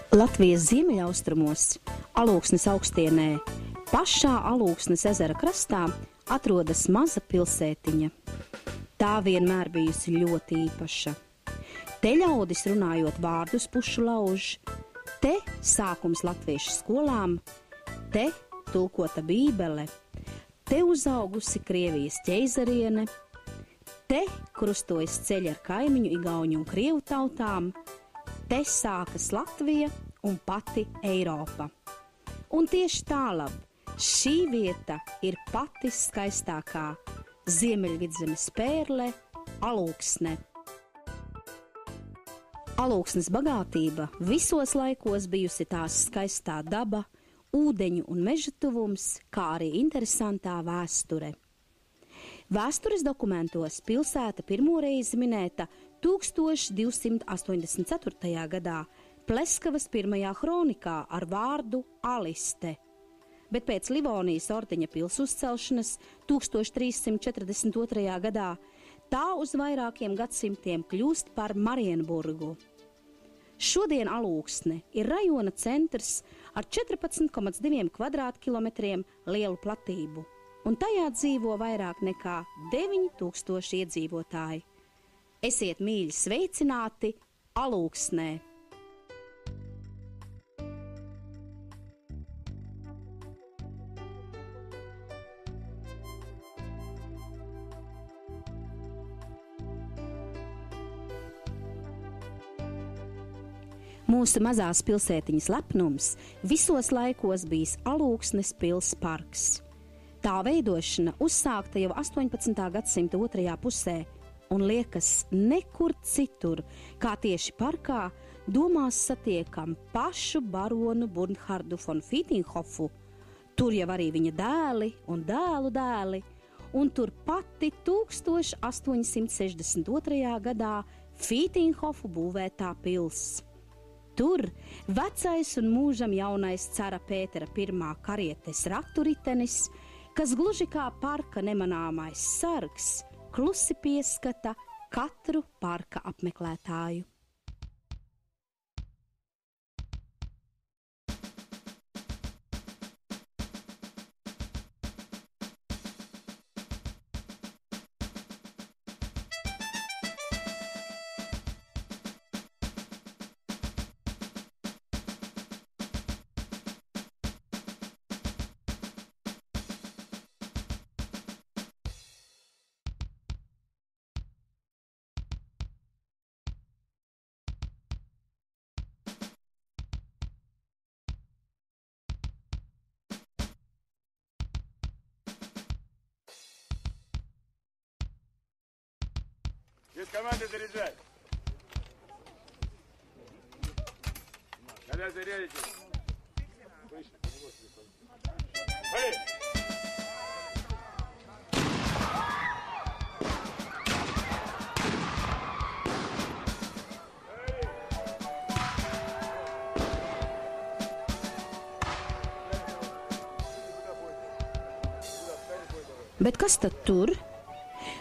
Latvijas ziemeļaustrumos, Alūksnes augstienē, pašā Alūksnes ezera krastā atrodas maza pilsētiņa. Tā vienmēr bijusi ļoti īpaša. Te ļaudis runājot vārdus pušu lauž, te sākums latviešu skolām, te tulkota bībele, te uzaugusi Krievijas ķeizariene, te krustojas ceļi ar kaimiņu igauņu un krievu tautām, te sākas Latvija un pati Eiropa. Un tieši tālāk, šī vieta ir pati skaistākā Ziemeļvidzemes pērle Alūksne. Alūksnes bagātība visos laikos bijusi tās skaistā daba, ūdeņu un meža tuvums, kā arī interesantā vēsture. Vēstures dokumentos pilsēta pirmoreiz minēta 1284. gadā Pleskavas pirmajā hronikā ar vārdu Aliste, bet pēc Livonijas ordeņa pils uzcelšanas 1342. gadā tā uz vairākiem gadsimtiem kļūst par Marienburgu. Šodien Alūksne ir rajona centrs ar 14,2 kvadrātkilometriem lielu platību, un tajā dzīvo vairāk nekā 9000 iedzīvotāji. Esiet mīļi sveicināti Alūksnē! Mūsu mazās pilsētiņas lepnums visos laikos bijis Alūksnes pils parks. Tā veidošana uzsākta jau 18. gadsimta otrajā pusē, un liekas nekur citur, kā tieši parkā, domās satiekam pašu baronu Bernhardu von Fītinhofu, tur jau arī viņa dēli un dēlu dēli, un tur pati 1862. gadā Fītinhofu būvētā pils. Tur vecais un mūžam jaunais cara Pētera I karietes raturitenis, kas gluži kā parka nemanāmais sargs, klusi pieskata katru parka apmeklētāju. Без команды заряжать. Когда зарядите. Эй! Bet kas tad tur?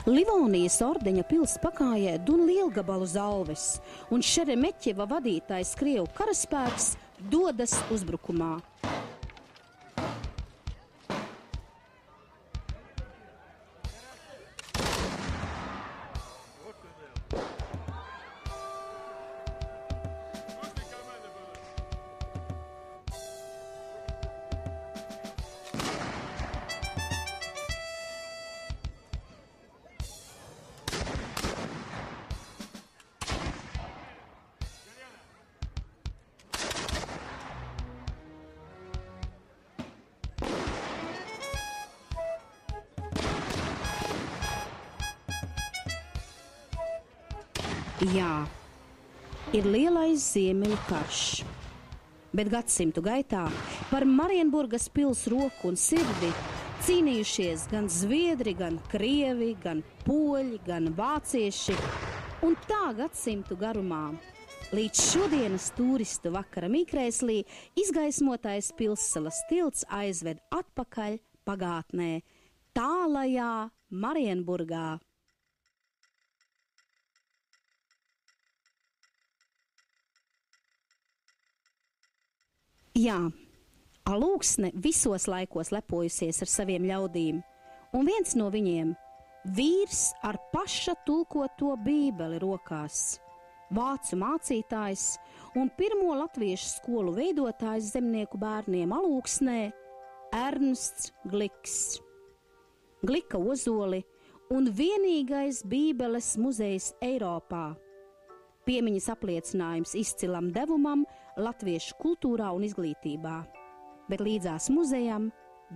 Livonijas ordeņa pils pakājē dun lielgabalu zalves, un Šeremeķeva vadītais krievu karaspēks dodas uzbrukumā. Jā, ir lielais ziemeļu karš, bet gadsimtu gaitā par Marienburgas pils roku un sirdi cīnījušies gan zviedri, gan krievi, gan poļi, gan vācieši, un tā gadsimtu garumā. Līdz šodienas turistu vakara mīkrēslī izgaismotais pilssalas tilts aizved atpakaļ pagātnē, tālajā Marienburgā. Jā, Alūksne visos laikos lepojusies ar saviem ļaudīm, un viens no viņiem – vīrs ar paša tulkoto bībeli rokās, vācu mācītājs un pirmo latviešu skolu veidotājs zemnieku bērniem Alūksnē Ernsts Gliks. Glika ozoli un vienīgais bībeles muzejs Eiropā. Piemiņas apliecinājums izcilam devumam latviešu kultūrā un izglītībā. Bet līdzās muzejam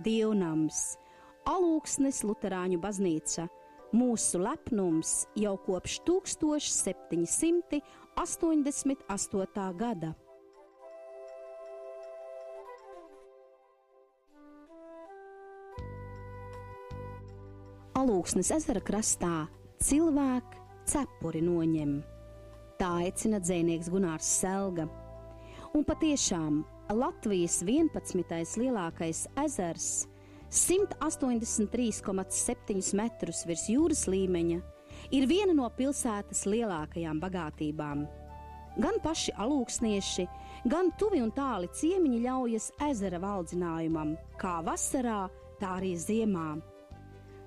dievnams, Alūksnes luterāņu baznīca, mūsu lepnums jau kopš 1788. gada. Alūksnes ezera krastā cilvēki cepuri noņem. Tā aicina dzejnieks Gunārs Selga. Un patiešām Latvijas 11. lielākais ezers, 183,7 metrus virs jūras līmeņa, ir viena no pilsētas lielākajām bagātībām. Gan paši alūksnieši, gan tuvi un tāli ciemiņi ļaujas ezera valdzinājumam, kā vasarā, tā arī ziemā.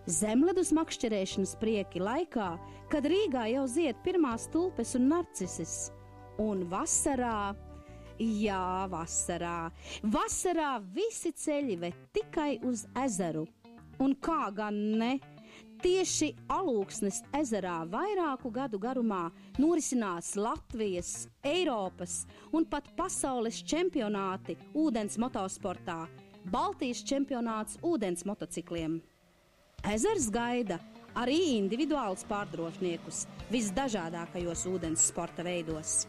Zemledus makšķerēšanas prieki laikā, kad Rīgā jau zied pirmās tulpes un narcises, un vasarā, jā, vasarā visi ceļi ved tikai uz ezeru. Un kā gan ne, tieši Alūksnes ezerā vairāku gadu garumā norisinās Latvijas, Eiropas un pat pasaules čempionāti ūdens motosportā, Baltijas čempionāts ūdens motocikliem. Ezers gaida arī individuālus pārdrošniekus visdažādākajos ūdens sporta veidos.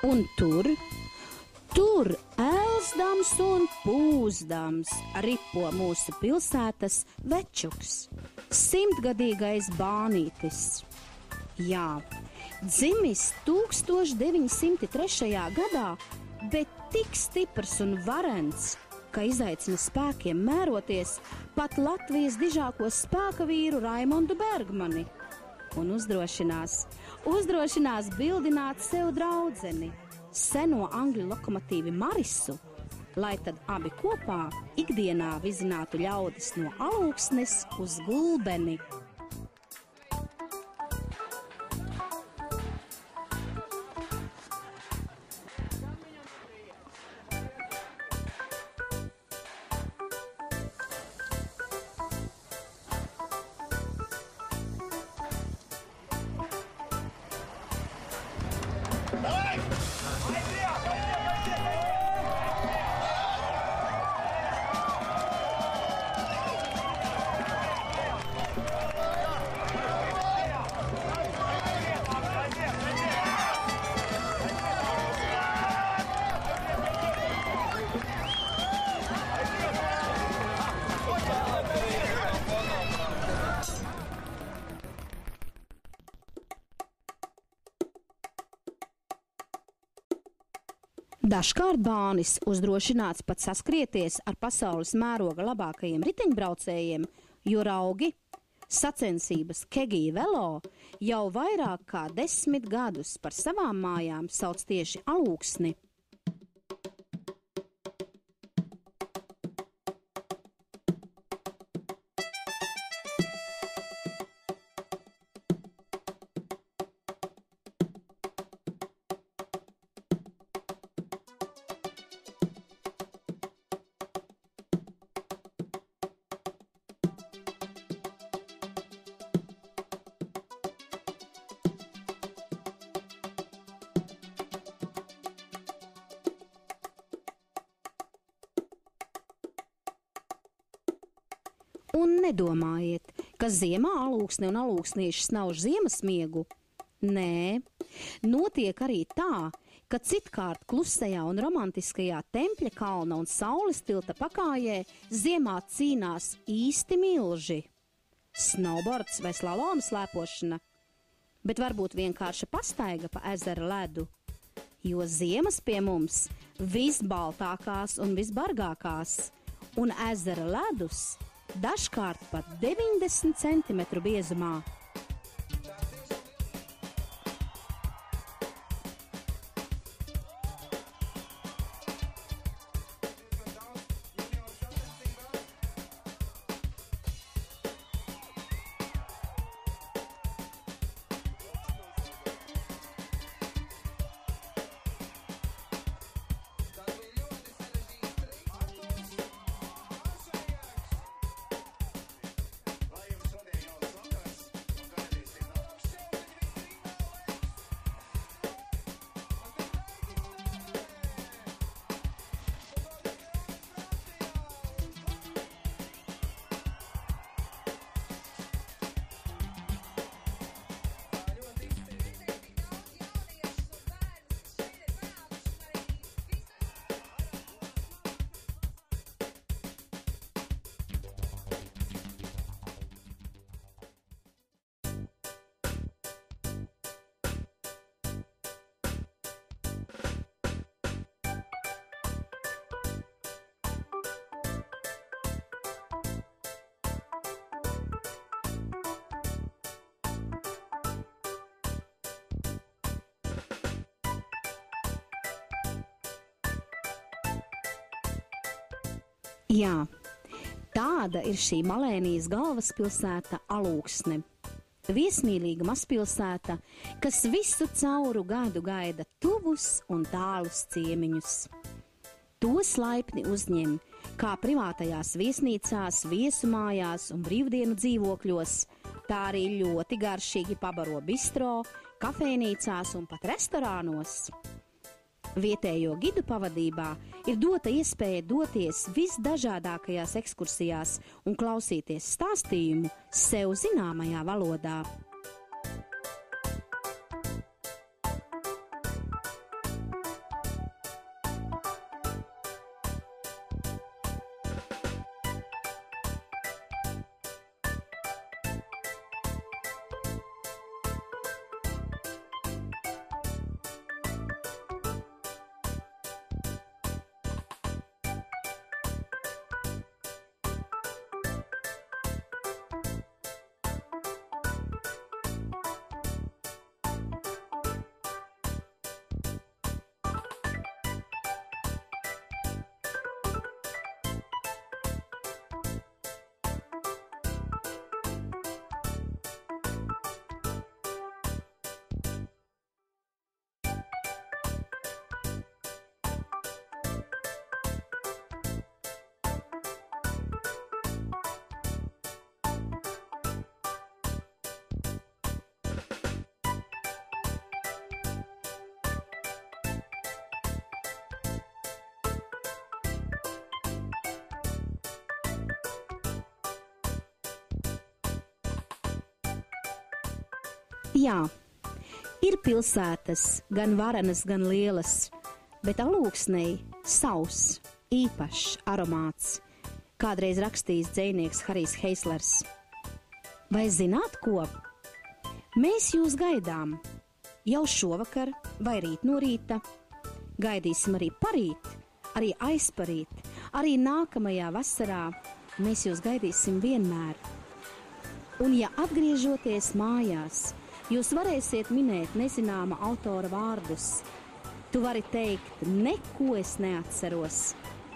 Un tur elsdams un pūzdams ripo mūsu pilsētas večuks, 100-gadīgais bānītis. Jā, dzimis 1903. gadā, bet tik stiprs un varens, ka izaicina spēkiem mēroties pat Latvijas dižāko spēka vīru Raimondu Bergmani. Un uzdrošinās bildināt sev draudzeni, seno angļu lokomotīvi Marisu, lai tad abi kopā ikdienā vizinātu ļaudis no Alūksnes uz Gulbeni. Dažkārt bānis uzdrošināts pat saskrieties ar pasaules mēroga labākajiem riteņbraucējiem, jo raugi sacensības Kegija Velo jau vairāk kā 10 gadus par savām mājām sauc tieši Alūksni. Un nedomājiet, ka ziemā Alūksne un alūksnieši snauž ziemasmiegu. Nē, notiek arī tā, ka citkārt klusajā un romantiskajā Tempļa kalna un saules tilta pakājē ziemā cīnās īsti milži. Snowboards vai slaloma slēpošana, bet varbūt vienkārša pastaiga pa ezera ledu, jo ziemas pie mums visbaltākās un visbargākās, un ezera ledus dažkārt pat 90 centimetru biezumā. Jā, tāda ir šī Malēnijas galvaspilsēta Alūksne. Viesmīlīga mazpilsēta, kas visu cauru gadu gaida tuvus un tālus ciemiņus. Tos laipni uzņem kā privātajās viesnīcās, viesumājās un brīvdienu dzīvokļos, tā arī ļoti garšīgi pabaro bistro, kafejnīcās un pat restorānos. Vietējo gidu pavadībā ir dota iespēja doties visdažādākajās ekskursijās un klausīties stāstījumu sev zināmajā valodā. Jā, ir pilsētas, gan varenas, gan lielas, bet Alūksnei savs, īpašs aromāts, kādreiz rakstījis dzejnieks Harijs Heislers. Vai zināt ko? Mēs jūs gaidām jau šovakar vai rīt no rīta. Gaidīsim arī parīt, arī aizparīt, arī nākamajā vasarā. Mēs jūs gaidīsim vienmēr. Un ja atgriežoties mājās, jūs varēsiet minēt nezināma autora vārdus, tu vari teikt, neko es neatceros,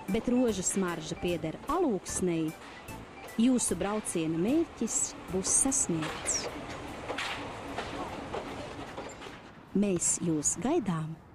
bet rožu smarža pieder Alūksnei, jūsu brauciena mērķis būs sasniegts. Mēs jūs gaidām!